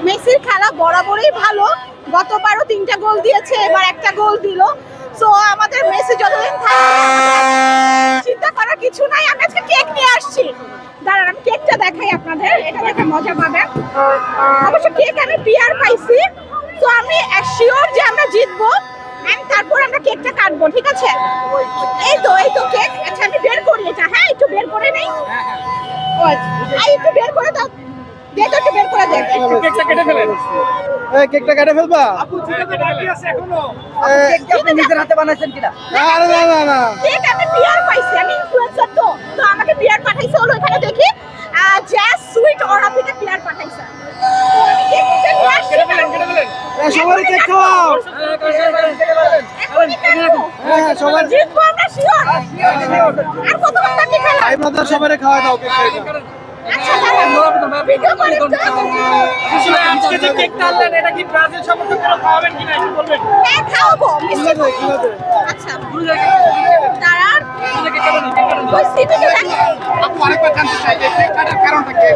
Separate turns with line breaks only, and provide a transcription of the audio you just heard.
মেসির খেলা বরাবরই ভালো, গতবারও 3টা গোল দিয়েছে, এবার একটা গোল দিল। সো আমাদের মেসি যতদিন থাকবে চিন্তা করার কিছু নাই। আমি আজকে কেক নিয়ে আসছি, দাঁড়ান আমি কেকটা দেখাই আপনাদের, এটা দেখে মজা পাবেন। অবশ্য কেক আমি পিয়ার পাইছি, তো আমি শিওর যে আমরা জিতবো। এন্ড তারপর আমরা কেকটা কাটবো, ঠিক আছে? এই তো কেক। আচ্ছা আমি বের করি এটা, হ্যাঁ একটু বের করে নেই। একটু বের করে দাও, একটু বের করে দেখ।
কেকটা কেটে ফেলেন। কেকটা কেটে ফেলবা? আপু জিতে বাকি আছে এখনো। কেকটা আপনি নিজের হাতে বানাইছেন কিনা? না।
কেক আমি পিয়ার পাইছি, আমি ইনফ্লুয়েন্সার তো আমাকে পিয়ার পাঠাইছে, হলো এখানে দেখি জ্যাস সুইট অরা থেকে পিয়ার পাঠাইছে। আমি কেকটা নিয়ে আসছি।
কেটে ফেলেন। সবাই কেক খাওয়াও। হ্যাঁ সবাই
জিতবো আমরা শিওর। আর কতক্ষণ বাকি খেলা?
ভাই ব্রাদার সবাই খাওয়া দাও কেকটা।
আচ্ছা দাঁড়ান, ভিডিও করে
আসলে আজকে যে কেকটা আনলেন এটা কি ব্রাজিল সমর্থকরা খাওয়াবেন কিনা একটু বলবেন?
হ্যাঁ খাওয়াবো মিষ্টি খাওয়াবো। আচ্ছা দাঁড়ান, ওই সিভিটা দেখ।
আপু আরেকবার জানতে চাই যে কেক কাটার কারণটা কি?